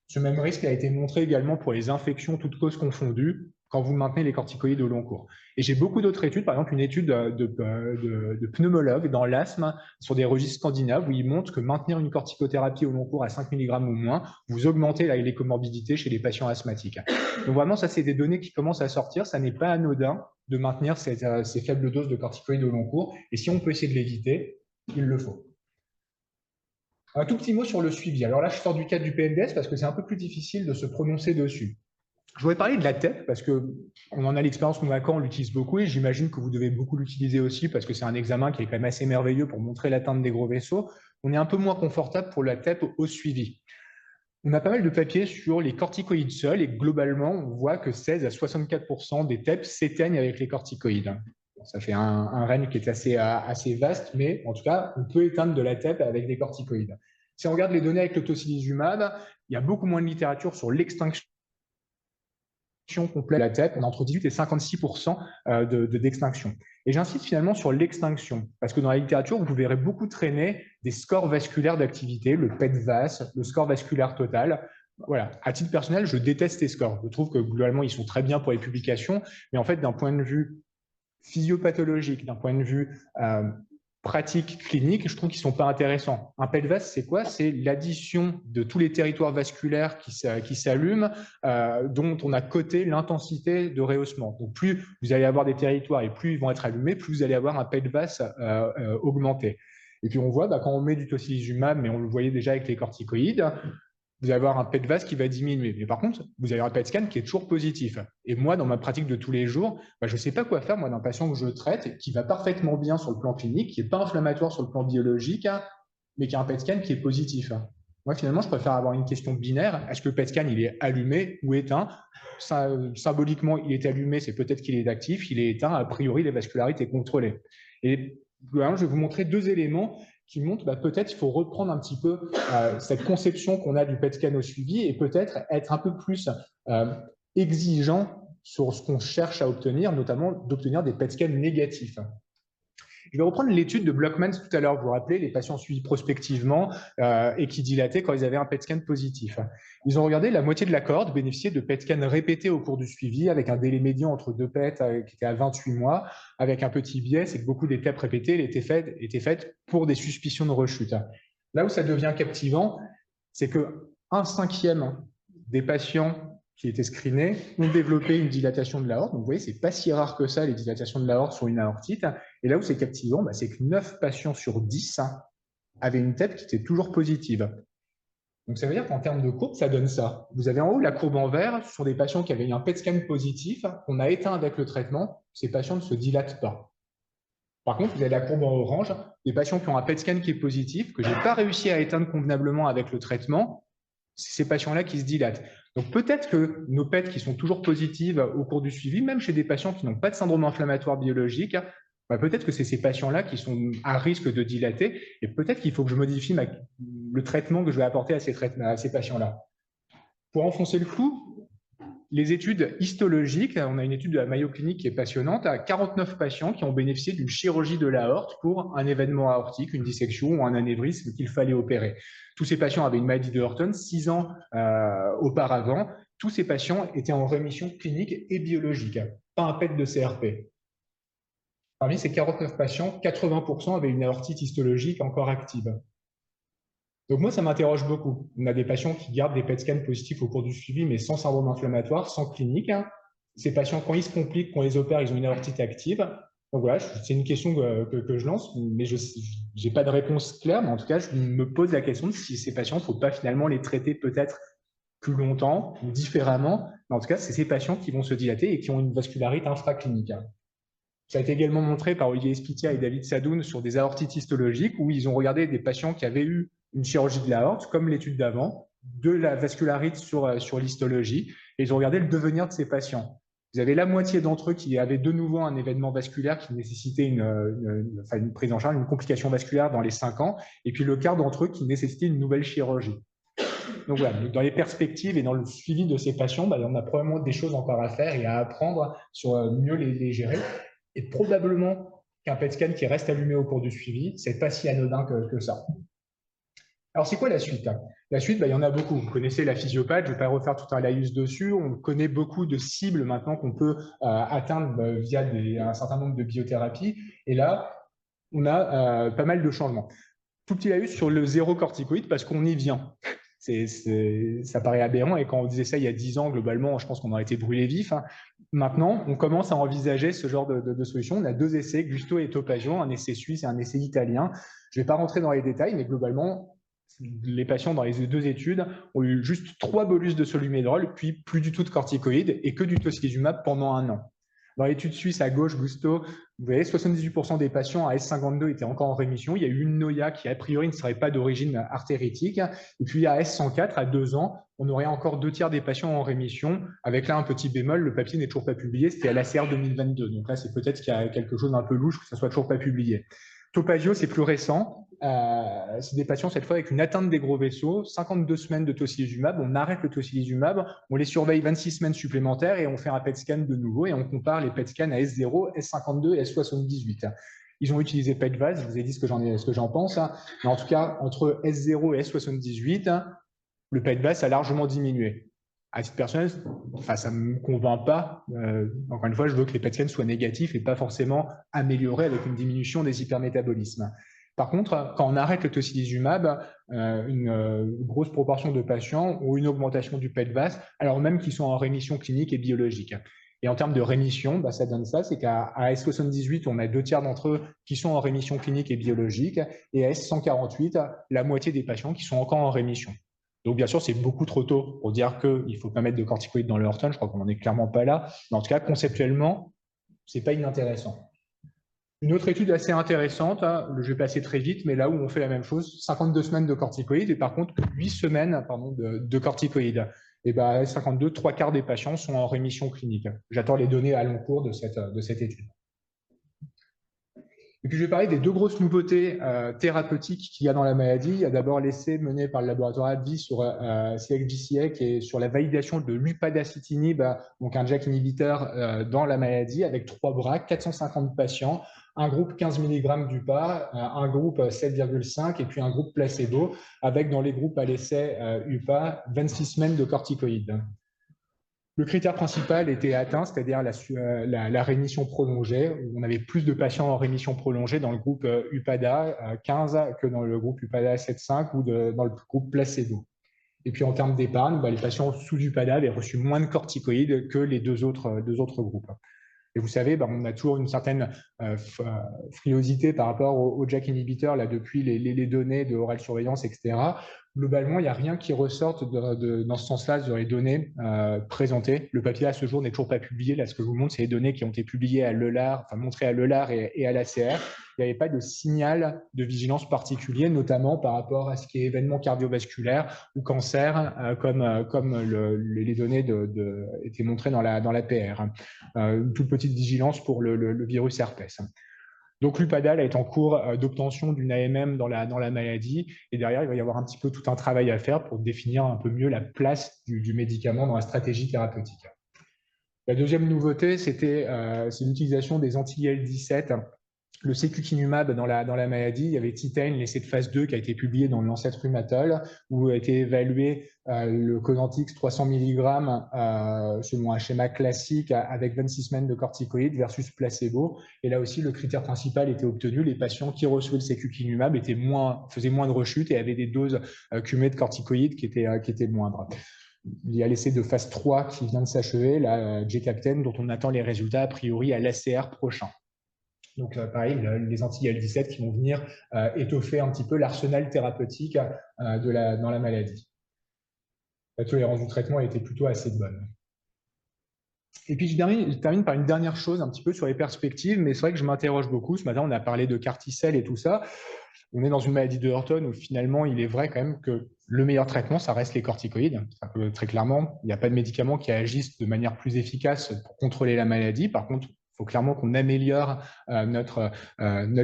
Ce même risque a été montré également pour les infections toutes causes confondues quand vous maintenez les corticoïdes au long cours. Et j'ai beaucoup d'autres études, par exemple une étude de pneumologues dans l'asthme sur des registres scandinaves où ils montrent que maintenir une corticothérapie au long cours à 5 mg ou moins, vous augmentez les comorbidités chez les patients asthmatiques. Donc vraiment, ça, c'est des données qui commencent à sortir. Ça n'est pas anodin de maintenir ces faibles doses de corticoïdes au long cours. Et si on peut essayer de l'éviter, il le faut. Un tout petit mot sur le suivi. Alors là, je sors du cadre du PNDS parce que c'est un peu plus difficile de se prononcer dessus. Je voudrais parler de la TEP parce qu'on en a l'expérience convaincante, on l'utilise beaucoup et j'imagine que vous devez beaucoup l'utiliser aussi parce que c'est un examen qui est quand même assez merveilleux pour montrer l'atteinte des gros vaisseaux. On est un peu moins confortable pour la TEP au suivi. On a pas mal de papiers sur les corticoïdes seuls et globalement, on voit que 16 à 64% des TEP s'éteignent avec les corticoïdes. Ça fait un range qui est assez vaste, mais en tout cas, on peut éteindre de la TEP avec des corticoïdes. Si on regarde les données avec le tocilizumab, il y a beaucoup moins de littérature sur l'extinction complète de la TEP. On a entre 18 et 56% d'extinction. Et j'insiste finalement sur l'extinction, parce que dans la littérature, vous verrez beaucoup traîner des scores vasculaires d'activité, le PET-VAS, le score vasculaire total. Voilà, à titre personnel, je déteste ces scores. Je trouve que globalement, ils sont très bien pour les publications, mais en fait, d'un point de vue physiopathologique, d'un point de vue pratiques cliniques, je trouve qu'ils ne sont pas intéressants. Un PET-VAS, c'est quoi? C'est l'addition de tous les territoires vasculaires qui s'allument, dont on a coté l'intensité de rehaussement. Donc, plus vous allez avoir des territoires et plus ils vont être allumés, plus vous allez avoir un PET-VAS augmenté. Et puis, on voit, quand on met du tocilizumab, mais on le voyait déjà avec les corticoïdes, vous allez avoir un PET-VAS qui va diminuer. Mais par contre, vous allez avoir un PET scan qui est toujours positif. Et moi, dans ma pratique de tous les jours, je ne sais pas quoi faire, moi, d'un patient que je traite, qui va parfaitement bien sur le plan clinique, qui n'est pas inflammatoire sur le plan biologique, mais qui a un PET scan qui est positif. Moi, finalement, je préfère avoir une question binaire. Est-ce que le PET scan, il est allumé ou éteint? Symboliquement, il est allumé, c'est peut-être qu'il est actif. Il est éteint, a priori, les vascularités contrôlées. Et je vais vous montrer deux éléments qui montre peut-être qu'il faut reprendre un petit peu cette conception qu'on a du PET scan au suivi et peut-être être un peu plus exigeant sur ce qu'on cherche à obtenir, notamment d'obtenir des PET scans négatifs. Je vais reprendre l'étude de Blockmans tout à l'heure. Vous vous rappelez, les patients suivis prospectivement et qui dilataient quand ils avaient un PET scan positif. Ils ont regardé la moitié de la cohorte bénéficier de PET scans répétés au cours du suivi avec un délai médian entre deux PET qui était à 28 mois, avec un petit biais, c'est que beaucoup d'étapes répétées étaient faites pour des suspicions de rechute. Là où ça devient captivant, c'est que 1/5 des patients qui étaient screenés ont développé une dilatation de l'aorte. Donc, vous voyez, ce n'est pas si rare que ça, les dilatations de l'aorte sur une aortite. Et là où c'est captivant, c'est que 9 patients sur 10 avaient une TEP qui était toujours positive. Donc, ça veut dire qu'en termes de courbe, ça donne ça. Vous avez en haut la courbe en vert sur des patients qui avaient un PET scan positif, qu'on a éteint avec le traitement. Ces patients ne se dilatent pas. Par contre, vous avez la courbe en orange, des patients qui ont un PET scan qui est positif, que je n'ai pas réussi à éteindre convenablement avec le traitement. C'est ces patients-là qui se dilatent. Donc peut-être que nos PET qui sont toujours positives au cours du suivi, même chez des patients qui n'ont pas de syndrome inflammatoire biologique, peut-être que c'est ces patients-là qui sont à risque de dilater et peut-être qu'il faut que je modifie le traitement que je vais apporter à ces patients-là. Pour enfoncer le clou, les études histologiques, on a une étude de la Mayo Clinic qui est passionnante, à 49 patients qui ont bénéficié d'une chirurgie de l'aorte pour un événement aortique, une dissection ou un anévrisme qu'il fallait opérer. Tous ces patients avaient une maladie de Horton 6 ans auparavant. Tous ces patients étaient en rémission clinique et biologique, pas un PET de CRP. Parmi ces 49 patients, 80% avaient une aortite histologique encore active. Donc moi, ça m'interroge beaucoup. On a des patients qui gardent des PET scans positifs au cours du suivi, mais sans syndrome inflammatoire, sans clinique. Ces patients, quand ils se compliquent, qu'on les opère, ils ont une aortite active. Donc voilà, c'est une question que je lance, mais je n'ai pas de réponse claire. Mais en tout cas, je me pose la question de si ces patients, il ne faut pas finalement les traiter peut-être plus longtemps ou différemment. Mais en tout cas, c'est ces patients qui vont se dilater et qui ont une vascularite infraclinique. Ça a été également montré par Olivier Espitia et David Sadoun sur des aortites histologiques où ils ont regardé des patients qui avaient eu une chirurgie de l'aorte, comme l'étude d'avant, de la vascularite sur l'histologie, et ils ont regardé le devenir de ces patients. Vous avez la moitié d'entre eux qui avaient de nouveau un événement vasculaire qui nécessitait une prise en charge, une complication vasculaire dans les 5 ans, et puis le quart d'entre eux qui nécessitait une nouvelle chirurgie. Donc voilà, dans les perspectives et dans le suivi de ces patients, on a probablement des choses encore à faire et à apprendre sur mieux les gérer. Et probablement qu'un PET scan qui reste allumé au cours du suivi, c'est pas si anodin que ça. Alors, c'est quoi la suite? La suite, il y en a beaucoup. Vous connaissez la physiopathe, je ne vais pas refaire tout un laïus dessus. On connaît beaucoup de cibles maintenant qu'on peut atteindre via un certain nombre de biothérapies. Et là, on a pas mal de changements. Tout petit laïus sur le zéro corticoïde parce qu'on y vient. Ça paraît aberrant et quand on disait ça il y a 10 ans, globalement, je pense qu'on aurait été brûlé vif. Maintenant, on commence à envisager ce genre de solution. On a 2 essais, Gusto et Topagio, un essai suisse et un essai italien. Je ne vais pas rentrer dans les détails, mais globalement, les patients dans les 2 études ont eu juste 3 bolus de solumédrol, puis plus du tout de corticoïdes et que du tocilizumab pendant 1 an. Dans l'étude suisse à gauche, Gusto, vous voyez, 78% des patients à S52 étaient encore en rémission. Il y a eu une NOIA qui, a priori, ne serait pas d'origine artéritique. Et puis, à S104, à 2 ans, on aurait encore 2 tiers des patients en rémission. Avec là, un petit bémol, le papier n'est toujours pas publié. C'était à l'ACR 2022. Donc là, c'est peut-être qu'il y a quelque chose d'un peu louche que ça soit toujours pas publié. Topagio, c'est plus récent. C'est des patients, cette fois, avec une atteinte des gros vaisseaux, 52 semaines de tocilizumab. On arrête le tocilizumab, on les surveille 26 semaines supplémentaires et on fait un PET scan de nouveau et on compare les PET scans à S0, S52 et S78. Ils ont utilisé PET-VAS, je vous ai dit ce que j'en pense. Mais en tout cas, entre S0 et S78, le PET-VAS a largement diminué. À titre personnel, enfin, ça ne me convainc pas. Encore une fois, je veux que les PET scans soient négatifs et pas forcément améliorés avec une diminution des hypermétabolismes. Par contre, quand on arrête le tocilizumab, une grosse proportion de patients ont une augmentation du PET-VAS, alors même qu'ils sont en rémission clinique et biologique. Et en termes de rémission, ça donne ça, c'est qu'à S78, on a 2 tiers d'entre eux qui sont en rémission clinique et biologique, et à S148, la moitié des patients qui sont encore en rémission. Donc, bien sûr, c'est beaucoup trop tôt pour dire qu'il ne faut pas mettre de corticoïdes dans le Horton. Je crois qu'on n'en est clairement pas là. Mais en tout cas, conceptuellement, ce n'est pas inintéressant. Une autre étude assez intéressante, je vais passer très vite, mais là où on fait la même chose, 52 semaines de corticoïdes et par contre 8 semaines de corticoïdes. Et à 52, 3 quarts des patients sont en rémission clinique. J'attends les données à long cours de cette étude. Et puis, je vais parler des 2 grosses nouveautés thérapeutiques qu'il y a dans la maladie. Il y a d'abord l'essai mené par le laboratoire AbbVie sur CXGCA qui est sur la validation de l'upadacitinib, donc un JAK inhibiteur dans la maladie, avec 3 bras, 450 patients, un groupe 15 mg d'UPA, un groupe 7,5 et puis un groupe placebo, avec dans les groupes à l'essai UPA 26 semaines de corticoïdes. Le critère principal était atteint, c'est-à-dire la rémission prolongée. On avait plus de patients en rémission prolongée dans le groupe UPADA 15 que dans le groupe UPADA 7,5 ou dans le groupe placebo. Et puis en termes d'épargne, les patients sous UPADA avaient reçu moins de corticoïdes que les deux autres groupes. Et vous savez, on a toujours une certaine frilosité par rapport au JAK inhibiteur là, depuis les données de oral surveillance, etc. Globalement, il n'y a rien qui ressorte dans ce sens-là sur les données présentées. Le papier à ce jour n'est toujours pas publié. Là, ce que je vous montre, c'est les données qui ont été publiées à l'EULAR, enfin montrées à l'EULAR et à l'ACR. Il n'y avait pas de signal de vigilance particulier, notamment par rapport à ce qui est événements cardiovasculaires ou cancer, comme les données étaient montrées dans la PR. Une toute petite vigilance pour le virus herpès. Donc l'UPADA est en cours d'obtention d'une AMM dans la maladie et derrière il va y avoir un petit peu tout un travail à faire pour définir un peu mieux la place du médicament dans la stratégie thérapeutique. La deuxième nouveauté, c'est l'utilisation des anti-IL-17, le sécukinumab dans la maladie. Il y avait Titane, l'essai de phase 2 qui a été publié dans le Lancet Rheumatology, où a été évalué le Cosentyx 300 mg selon un schéma classique avec 26 semaines de corticoïdes versus placebo. Et là aussi, le critère principal était obtenu. Les patients qui recevaient le sécukinumab faisaient moins de rechutes et avaient des doses cumulées de corticoïdes qui étaient moindres. Il y a l'essai de phase 3 qui vient de s'achever, la J-Captain, dont on attend les résultats a priori à l'ACR prochain. Donc, pareil, les anti-IL-17 qui vont venir étoffer un petit peu l'arsenal thérapeutique dans la maladie. La tolérance du traitement a été plutôt assez bonne. Et puis, je termine par une dernière chose, un petit peu sur les perspectives, mais c'est vrai que je m'interroge beaucoup. Ce matin, on a parlé de CAR-T-cell et tout ça. On est dans une maladie de Horton où finalement, il est vrai quand même que le meilleur traitement, ça reste les corticoïdes. Très clairement, il n'y a pas de médicaments qui agissent de manière plus efficace pour contrôler la maladie. Par contre, il faut clairement qu'on améliore notre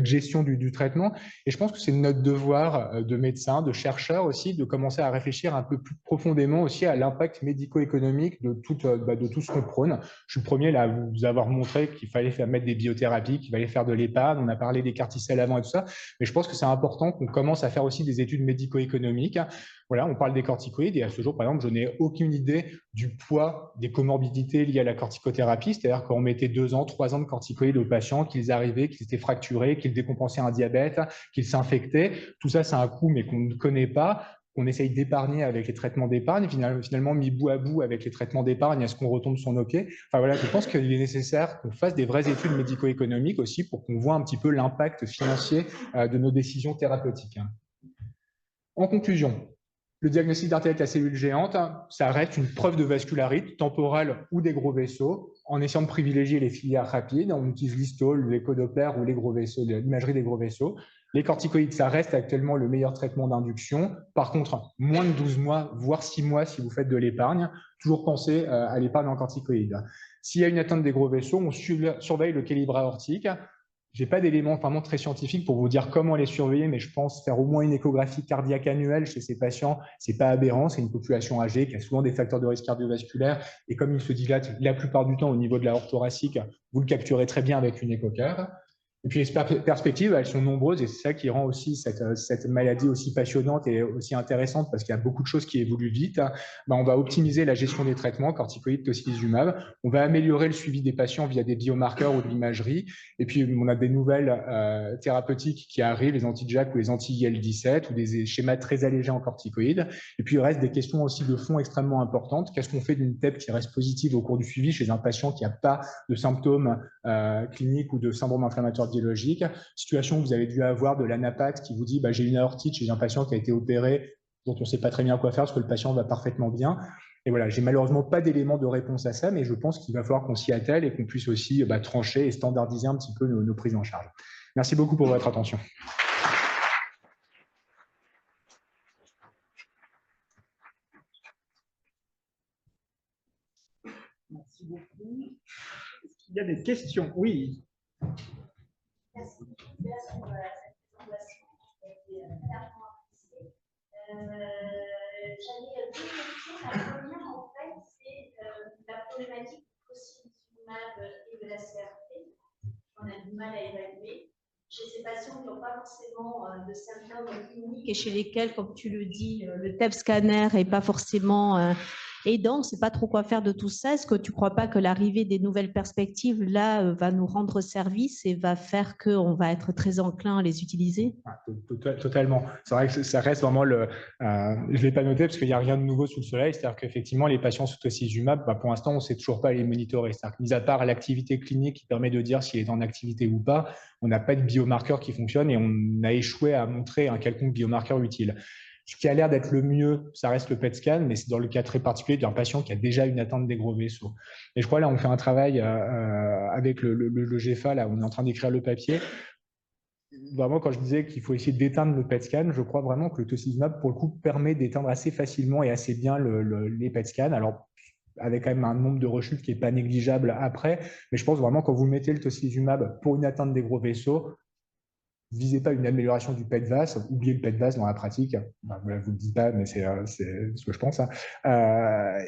gestion du traitement. Et je pense que c'est notre devoir de médecins, de chercheurs aussi, de commencer à réfléchir un peu plus profondément aussi à l'impact médico-économique de tout ce qu'on prône. Je suis le premier là, à vous avoir montré qu'il fallait mettre des biothérapies, qu'il fallait faire de l'épargne. On a parlé des CAR-T-cell avant et tout ça. Mais je pense que c'est important qu'on commence à faire aussi des études médico-économiques. Voilà, on parle des corticoïdes et à ce jour, par exemple, je n'ai aucune idée du poids des comorbidités liées à la corticothérapie, c'est-à-dire qu'on mettait 2 ans, 3 ans de corticoïdes aux patients, qu'ils arrivaient, qu'ils étaient fracturés, qu'ils décompensaient un diabète, qu'ils s'infectaient. Tout ça, c'est un coût, mais qu'on ne connaît pas, qu'on essaye d'épargner avec les traitements d'épargne. Finalement, mis bout à bout avec les traitements d'épargne, est-ce qu'on retombe sur nos pieds? Enfin voilà, je pense qu'il est nécessaire qu'on fasse des vraies études médico-économiques aussi pour qu'on voit un petit peu l'impact financier de nos décisions thérapeutiques. En conclusion, le diagnostic d'artérite à cellules géantes, ça reste une preuve de vascularite temporale ou des gros vaisseaux, en essayant de privilégier les filières rapides. On utilise l'histole, l'écho-doppler ou les gros vaisseaux, l'imagerie des gros vaisseaux. Les corticoïdes, ça reste actuellement le meilleur traitement d'induction. Par contre, moins de 12 mois, voire 6 mois si vous faites de l'épargne. Toujours penser à l'épargne en corticoïdes. S'il y a une atteinte des gros vaisseaux, on surveille le calibre aortique. Je n'ai pas d'éléments vraiment très scientifiques pour vous dire comment les surveiller, mais je pense faire au moins une échographie cardiaque annuelle chez ces patients, ce n'est pas aberrant, c'est une population âgée qui a souvent des facteurs de risque cardiovasculaire et comme il se dilate la plupart du temps au niveau de la horte thoracique, vous le capturez très bien avec une échocar. Et puis les perspectives, elles sont nombreuses et c'est ça qui rend aussi cette maladie aussi passionnante et aussi intéressante parce qu'il y a beaucoup de choses qui évoluent vite. On va optimiser la gestion des traitements, corticoïdes, tocilizumab. On va améliorer le suivi des patients via des biomarqueurs ou de l'imagerie. Et puis, on a des nouvelles thérapeutiques qui arrivent, les anti-JAK ou les anti-IL-17 ou des schémas très allégés en corticoïdes. Et puis, il reste des questions aussi de fond extrêmement importantes. Qu'est-ce qu'on fait d'une TEP qui reste positive au cours du suivi chez un patient qui n'a pas de symptômes cliniques ou de syndrome inflammatoire biologique? Situation que vous avez dû avoir de l'anapathe qui vous dit j'ai une aortite chez un patient qui a été opéré dont on ne sait pas très bien quoi faire parce que le patient va parfaitement bien. Et voilà, j'ai malheureusement pas d'éléments de réponse à ça, mais je pense qu'il va falloir qu'on s'y attelle et qu'on puisse aussi trancher et standardiser un petit peu nos prises en charge. Merci beaucoup pour votre attention. Merci beaucoup. Est-ce qu'il y a des questions? Oui. Merci pour cette présentation qui a été clairement appréciée. J'avais deux questions. La première, en fait, c'est la problématique du tocilizumab et de la CRP. On a du mal à évaluer. Chez ces patients qui n'ont pas forcément de symptômes cliniques et chez lesquels, comme tu le dis, le TEP scanner n'est pas forcément aidant, on ne sait pas trop quoi faire de tout ça. Est-ce que tu ne crois pas que l'arrivée des nouvelles perspectives, là, va nous rendre service et va faire qu'on va être très enclin à les utiliser? Totalement. C'est vrai que ça reste vraiment je ne l'ai pas noté parce qu'il n'y a rien de nouveau sous le soleil. C'est-à-dire qu'effectivement, les patients sous tocilizumab, pour l'instant, on ne sait toujours pas les monitorer. C'est-à-dire que, mis à part l'activité clinique qui permet de dire s'il est en activité ou pas, on n'a pas de biomarqueur qui fonctionne et on a échoué à montrer un quelconque biomarqueur utile. Ce qui a l'air d'être le mieux, ça reste le PET scan, mais c'est dans le cas très particulier d'un patient qui a déjà une atteinte des gros vaisseaux. Et je crois là, on fait un travail avec le GEFA, là, on est en train d'écrire le papier. Vraiment, quand je disais qu'il faut essayer d'éteindre le PET scan, je crois vraiment que le tocilizumab, pour le coup, permet d'éteindre assez facilement et assez bien les PET scans. Alors, avec quand même un nombre de rechutes qui n'est pas négligeable après, mais je pense vraiment quand vous mettez le tocilizumab pour une atteinte des gros vaisseaux, visez pas une amélioration du PET-VAS, oubliez le PET-VAS dans la pratique. Voilà, vous ne le dites pas, mais c'est ce que je pense.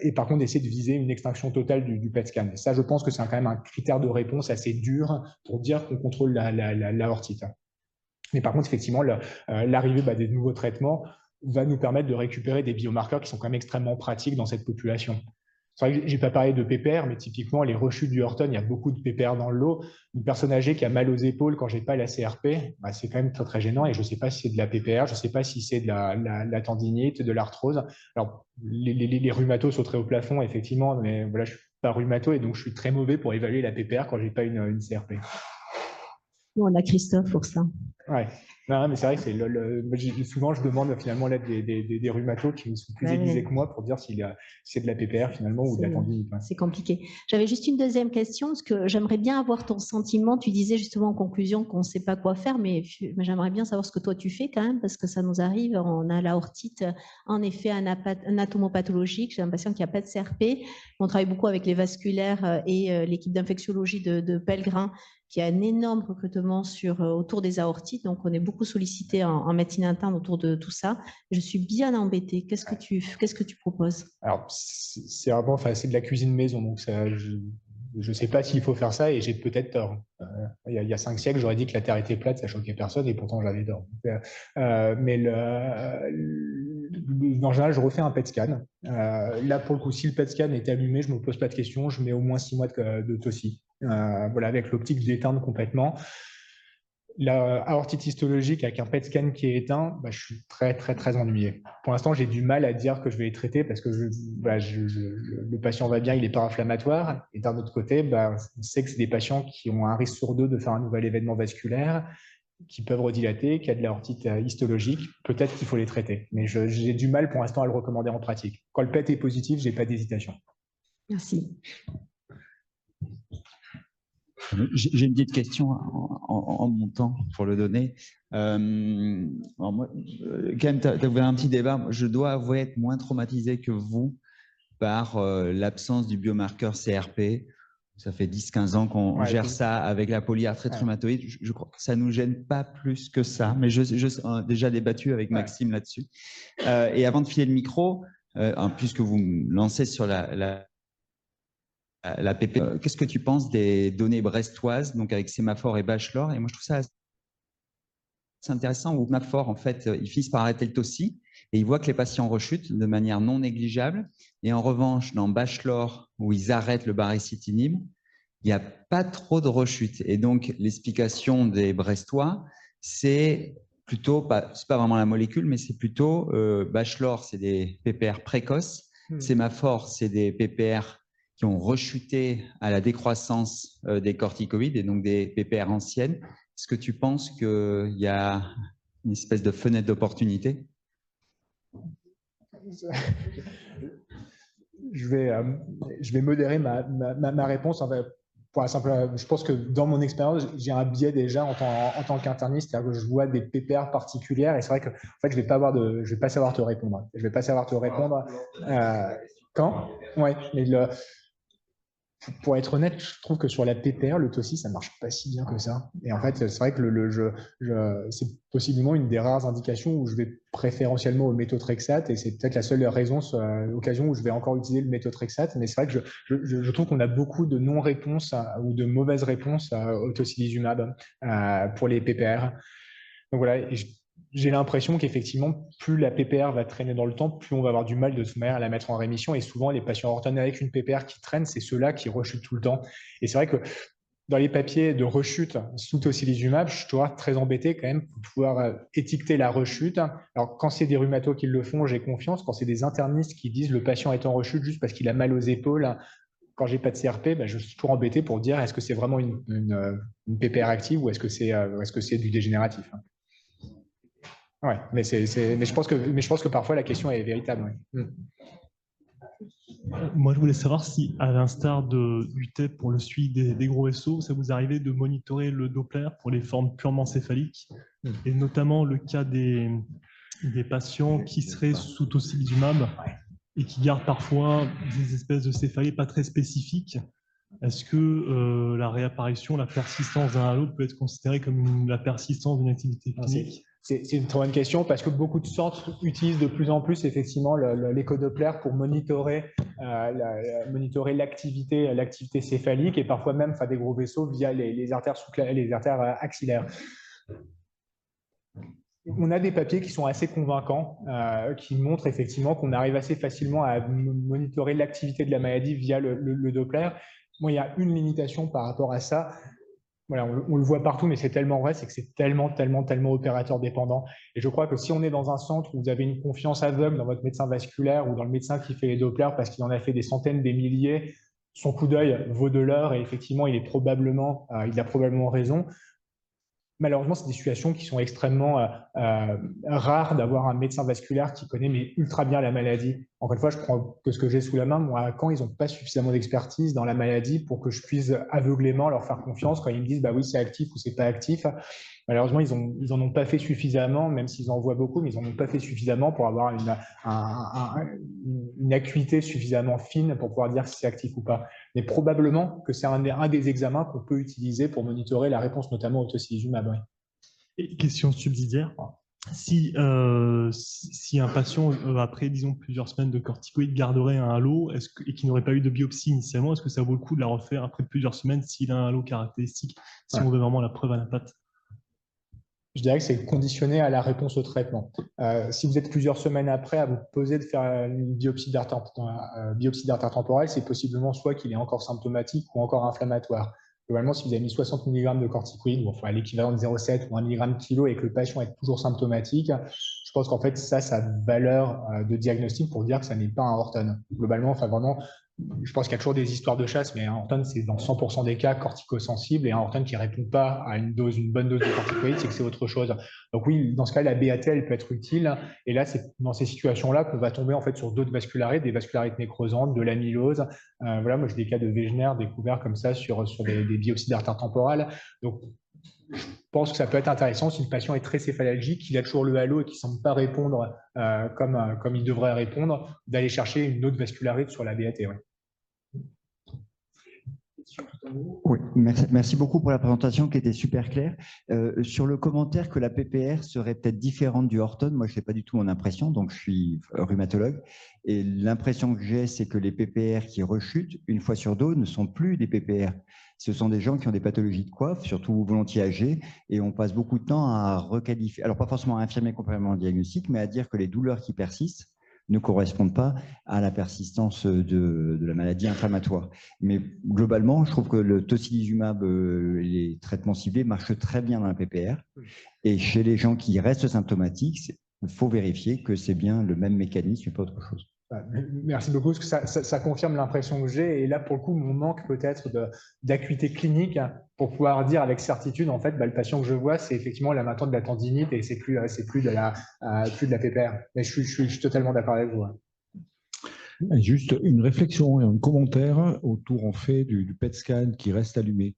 Et par contre, essayez de viser une extinction totale du PET scan. Et ça, je pense que c'est quand même un critère de réponse assez dur pour dire qu'on contrôle la aortite. Mais par contre, effectivement, l'arrivée des nouveaux traitements va nous permettre de récupérer des biomarqueurs qui sont quand même extrêmement pratiques dans cette population. C'est vrai que je n'ai pas parlé de PPR, mais typiquement, les rechutes du Horton, il y a beaucoup de PPR dans le lot. Une personne âgée qui a mal aux épaules quand je n'ai pas la CRP, c'est quand même très, très gênant et je ne sais pas si c'est de la PPR, je ne sais pas si c'est de la tendinite, de l'arthrose. Alors, les rhumatos sauteraient au plafond, effectivement, mais voilà, je ne suis pas rhumato et donc je suis très mauvais pour évaluer la PPR quand je n'ai pas une CRP. Nous, on a Christophe pour ça. Ouais. Non, mais c'est vrai que souvent, je demande finalement l'aide des rhumatos qui sont plus aiguisés que moi pour dire si c'est de la PPR finalement ou de la tendinite. C'est compliqué. J'avais juste une deuxième question, parce que j'aimerais bien avoir ton sentiment. Tu disais justement en conclusion qu'on ne sait pas quoi faire, mais j'aimerais bien savoir ce que toi tu fais quand même, parce que ça nous arrive. On a l'aortite, en effet, anatomopathologique. J'ai un patient qui n'a pas de CRP. On travaille beaucoup avec les vasculaires et l'équipe d'infectiologie de Pellegrin, qui a un énorme recrutement autour des aortites. Donc, on est beaucoup sollicité en médecine interne autour de tout ça. Je suis bien embêtée. Qu'est-ce que tu proposes? Alors, c'est vraiment, c'est de la cuisine maison. Donc, ça, je ne sais pas s'il faut faire ça et j'ai peut-être tort. Il y a 5 siècles, j'aurais dit que la Terre était plate, ça choquait personne et pourtant j'avais tort. Mais en général, je refais un PET scan. Là, pour le coup, si le PET scan est allumé, je ne me pose pas de questions. Je mets au moins 6 mois de TOCI. Voilà, avec l'optique d'éteindre complètement. La aortite histologique avec un PET scan qui est éteint, je suis très, très, très ennuyé. Pour l'instant, j'ai du mal à dire que je vais les traiter parce que le patient va bien, il est para-inflammatoire. Et d'un autre côté, on sait que c'est des patients qui ont un risque sur 2 de faire un nouvel événement vasculaire, qui peuvent redilater, qui a de l'aortite histologique. Peut-être qu'il faut les traiter. Mais j'ai du mal pour l'instant à le recommander en pratique. Quand le PET est positif, je n'ai pas d'hésitation. Merci. J'ai une petite question en montant pour le donner. Moi, quand même, tu as ouvert un petit débat. Je dois avouer être moins traumatisé que vous par l'absence du biomarqueur CRP. Ça fait 10-15 ans qu'on gère ça avec la polyarthrite rhumatoïde. Je crois que ça ne nous gêne pas plus que ça, mais je déjà débattu avec Maxime là-dessus. Et avant de filer le micro, puisque vous me lancez sur la la PP. Qu'est-ce que tu penses des données brestoises, donc avec Sémaphore et Bachelor? Et moi, je trouve ça assez intéressant où Sémaphore, en fait, ils finissent par arrêter le TOSI et ils voient que les patients rechutent de manière non négligeable. Et en revanche, dans Bachelor, où ils arrêtent le baricitinib, il n'y a pas trop de rechute. Et donc, l'explication des Brestois, c'est plutôt, c'est pas vraiment la molécule, mais c'est plutôt Bachelor, c'est des PPR précoces. Sémaphore, c'est des PPR qui ont rechuté à la décroissance des corticoïdes et donc des PPR anciennes. Est-ce que tu penses qu'il y a une espèce de fenêtre d'opportunité? Je vais modérer ma réponse. Pour la simple, je pense que dans mon expérience, j'ai un biais déjà en tant qu'interniste, c'est-à-dire que je vois des PPR particulières et c'est vrai que en fait, je vais pas savoir te répondre. Je vais pas savoir te répondre. Quand? Ouais, mais pour être honnête, je trouve que sur la PPR, le TOSI, ça marche pas si bien que ça. Et en fait, c'est vrai que c'est possiblement une des rares indications où je vais préférentiellement au méthotrexate et c'est peut-être la seule occasion où je vais encore utiliser le méthotrexate. Mais c'est vrai que je trouve qu'on a beaucoup de non-réponses ou de mauvaises réponses au tocilizumab pour les PPR. Donc voilà, j'ai l'impression qu'effectivement, plus la PPR va traîner dans le temps, plus on va avoir du mal de toute manière à la mettre en rémission. Et souvent, les patients orthogonaux avec une PPR qui traîne, c'est ceux-là qui rechutent tout le temps. Et c'est vrai que dans les papiers de rechute sous tocilizumab, je suis toujours très embêté quand même pour pouvoir étiqueter la rechute. Alors, quand c'est des rhumatos qui le font, j'ai confiance. Quand c'est des internistes qui disent le patient est en rechute juste parce qu'il a mal aux épaules, quand j'ai pas de CRP, je suis toujours embêté pour dire est-ce que c'est vraiment une PPR active ou est-ce que c'est du dégénératif. Ouais, mais je pense que parfois la question est véritable. Ouais. Moi, je voulais savoir si, à l'instar du TEP pour le suivi des gros vaisseaux, ça vous arrivait de monitorer le Doppler pour les formes purement céphaliques, et notamment le cas des patients qui seraient sous tocilizumab et qui gardent parfois des espèces de céphalées pas très spécifiques. Est-ce que la réapparition, la persistance d'un halo peut être considérée comme la persistance d'une activité clinique? C'est une très bonne question parce que beaucoup de centres utilisent de plus en plus effectivement l'écho-Doppler pour monitorer l'activité céphalique et parfois même faire des gros vaisseaux via les artères axillaires. On a des papiers qui sont assez convaincants, qui montrent effectivement qu'on arrive assez facilement à monitorer l'activité de la maladie via le Doppler. Moi, il y a une limitation par rapport à ça. Voilà, on le voit partout, mais c'est tellement vrai, c'est que c'est tellement opérateur dépendant. Et je crois que si on est dans un centre où vous avez une confiance aveugle dans votre médecin vasculaire ou dans le médecin qui fait les Dopplers parce qu'il en a fait des centaines, des milliers, son coup d'œil vaut de l'or et effectivement, il a probablement raison. Malheureusement, c'est des situations qui sont extrêmement rares d'avoir un médecin vasculaire qui connaît mais ultra bien la maladie. Encore une fois, je prends que ce que j'ai sous la main. Moi, à Caen, ils n'ont pas suffisamment d'expertise dans la maladie pour que je puisse aveuglément leur faire confiance quand ils me disent bah oui, c'est actif ou c'est pas actif. Malheureusement, ils en ont pas fait suffisamment, même s'ils en voient beaucoup, mais ils en ont pas fait suffisamment pour avoir une acuité suffisamment fine pour pouvoir dire si c'est actif ou pas. Mais probablement que c'est un des examens qu'on peut utiliser pour monitorer la réponse notamment au tocilizumab. Oui. Et question subsidiaire, si un patient, après, disons, plusieurs semaines de corticoïdes, garderait un halo et qui n'aurait pas eu de biopsie initialement, est-ce que ça vaut le coup de la refaire après plusieurs semaines s'il a un halo caractéristique, si on veut vraiment la preuve à la patte? Je dirais que c'est conditionné à la réponse au traitement. Si vous êtes plusieurs semaines après à vous poser de faire une biopsie d'artère temporale, c'est possiblement soit qu'il est encore symptomatique ou encore inflammatoire. Globalement, si vous avez mis 60 mg de corticoïdes, enfin l'équivalent de 0,7 ou 1 mg kilo et que le patient est toujours symptomatique, je pense qu'en fait, ça a valeur de diagnostic pour dire que ça n'est pas un Horton. Globalement, enfin vraiment, je pense qu'il y a toujours des histoires de chasse, mais un Horton, c'est dans 100% des cas corticosensible, et un Horton qui ne répond pas à une bonne dose de corticoïdes, c'est que c'est autre chose. Donc oui, dans ce cas, la BAT, elle peut être utile, et là, c'est dans ces situations-là qu'on va tomber en fait sur d'autres vascularites, des vascularites nécrosantes, de l'amylose. Voilà, moi j'ai des cas de Wegener découverts comme ça sur des biopsies d'artère temporale. Donc je pense que ça peut être intéressant si le patient est très céphalalgique, qu'il a toujours le halo et qu'il ne semble pas répondre comme il devrait répondre, d'aller chercher une autre vascularite sur la BAT. Ouais. question tout en haut. Oui, merci beaucoup pour la présentation qui était super claire. Sur le commentaire que la PPR serait peut-être différente du Horton, moi je n'ai pas du tout mon impression, donc je suis rhumatologue, et l'impression que j'ai, c'est que les PPR qui rechutent une fois sur deux ne sont plus des PPR. Ce sont des gens qui ont des pathologies de coiffe, surtout volontiers âgés, et on passe beaucoup de temps à requalifier, alors pas forcément à infirmer complètement le diagnostic, mais à dire que les douleurs qui persistent ne correspondent pas à la persistance de la maladie inflammatoire. Mais globalement, je trouve que le tocilizumab, les traitements ciblés marchent très bien dans la PPR. Et chez les gens qui restent symptomatiques, il faut vérifier que c'est bien le même mécanisme et pas autre chose. Merci beaucoup, parce que ça confirme l'impression que j'ai. Et là, pour le coup, mon manque peut-être d'acuité clinique pour pouvoir dire avec certitude, en fait, le patient que je vois, c'est effectivement là maintenant de la tendinite et c'est plus de la PPR. Mais je suis totalement d'accord avec vous. Juste une réflexion et un commentaire autour en fait du PET scan qui reste allumé.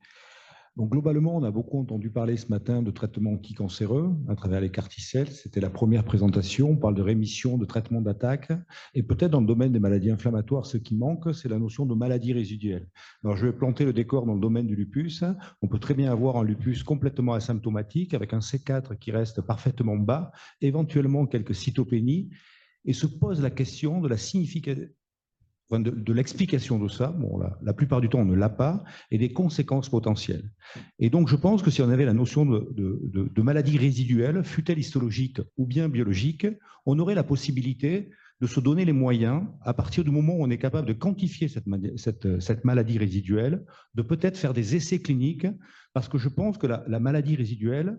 Donc globalement, on a beaucoup entendu parler ce matin de traitements anticancéreux à travers les CAR-T-cells. C'était la première présentation. On parle de rémission, de traitement d'attaque. Et peut-être dans le domaine des maladies inflammatoires, ce qui manque, c'est la notion de maladie résiduelle. Alors je vais planter le décor dans le domaine du lupus. On peut très bien avoir un lupus complètement asymptomatique avec un C4 qui reste parfaitement bas, éventuellement quelques cytopénies. Et se pose la question de la signification, de l'explication de ça. Bon, la plupart du temps, on ne l'a pas, et des conséquences potentielles. Et donc, je pense que si on avait la notion de maladie résiduelle, fût-elle histologique ou bien biologique, on aurait la possibilité de se donner les moyens, à partir du moment où on est capable de quantifier cette maladie résiduelle, de peut-être faire des essais cliniques, parce que je pense que la maladie résiduelle,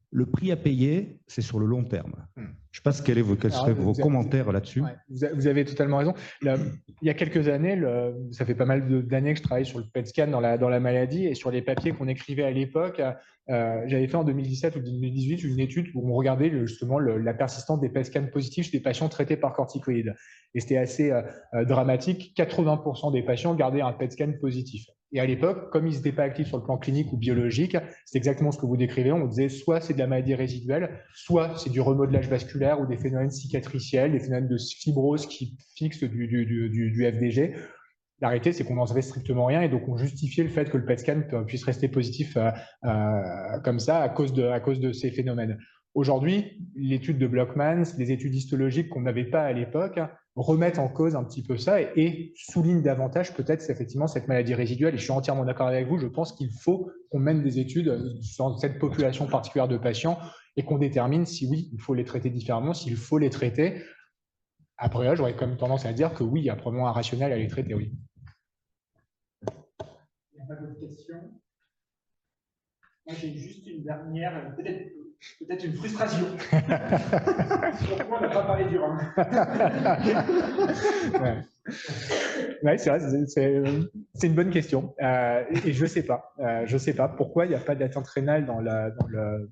le prix à payer, c'est sur le long terme. Je ne sais pas quels seraient vos commentaires là-dessus. Ouais, vous avez totalement raison. Là, il y a quelques années, ça fait pas mal d'années que je travaille sur le PET scan dans la maladie, et sur les papiers qu'on écrivait à l'époque, j'avais fait en 2017 ou 2018 une étude où on regardait justement la persistance des PET scans positifs chez des patients traités par corticoïdes. Et c'était assez dramatique. 80% des patients gardaient un PET scan positif. Et à l'époque, comme ils n'étaient pas actifs sur le plan clinique ou biologique, c'est exactement ce que vous décrivez. On disait soit c'est de la maladie résiduelle, soit c'est du remodelage vasculaire ou des phénomènes cicatriciels, des phénomènes de fibrose qui fixent du FDG. La réalité, c'est qu'on n'en savait strictement rien, et donc on justifiait le fait que le PET scan puisse rester positif comme ça à cause de ces phénomènes. Aujourd'hui, l'étude de Blockmans, les études histologiques qu'on n'avait pas à l'époque, remettent en cause un petit peu ça et soulignent davantage peut-être effectivement cette maladie résiduelle. Et je suis entièrement d'accord avec vous, je pense qu'il faut qu'on mène des études sur cette population particulière de patients et qu'on détermine si oui, il faut les traiter différemment, s'il faut les traiter. Après, j'aurais quand même tendance à dire que oui, il y a probablement un rationnel à les traiter, oui. Il n'y a pas d'autres questions? Moi, j'ai juste une dernière, peut-être une frustration. Pourquoi on n'a pas parlé du Rhum? Ouais, c'est vrai, c'est une bonne question. Et je sais pas pourquoi il n'y a pas d'atteinte rénale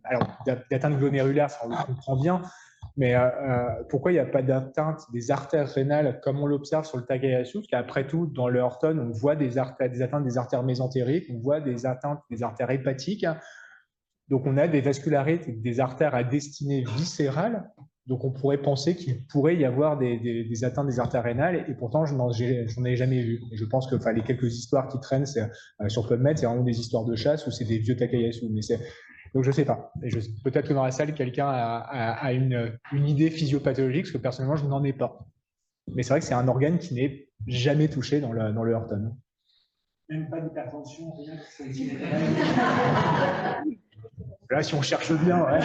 alors, d'atteinte glomérulaire, ça on le comprend bien, mais pourquoi il n'y a pas d'atteinte des artères rénales comme on l'observe sur le Takayasu? Parce qu'après tout, dans le Horton, on voit des atteintes des artères mésentériques, on voit des atteintes des artères hépatiques. Donc, on a des vascularites, des artères à destinée viscérale. Donc, on pourrait penser qu'il pourrait y avoir des atteintes des artères rénales, et pourtant, je n'en ai jamais vu. Et je pense que les quelques histoires qui traînent sur PubMed, c'est vraiment des histoires de chasse ou c'est des vieux Takayasu. Donc, je ne sais pas. Peut-être que dans la salle, quelqu'un a une idée physiopathologique, parce que personnellement, je n'en ai pas. Mais c'est vrai que c'est un organe qui n'est jamais touché dans le Horton. Même pas d'hypertension, rien. Là, si on cherche bien, ouais.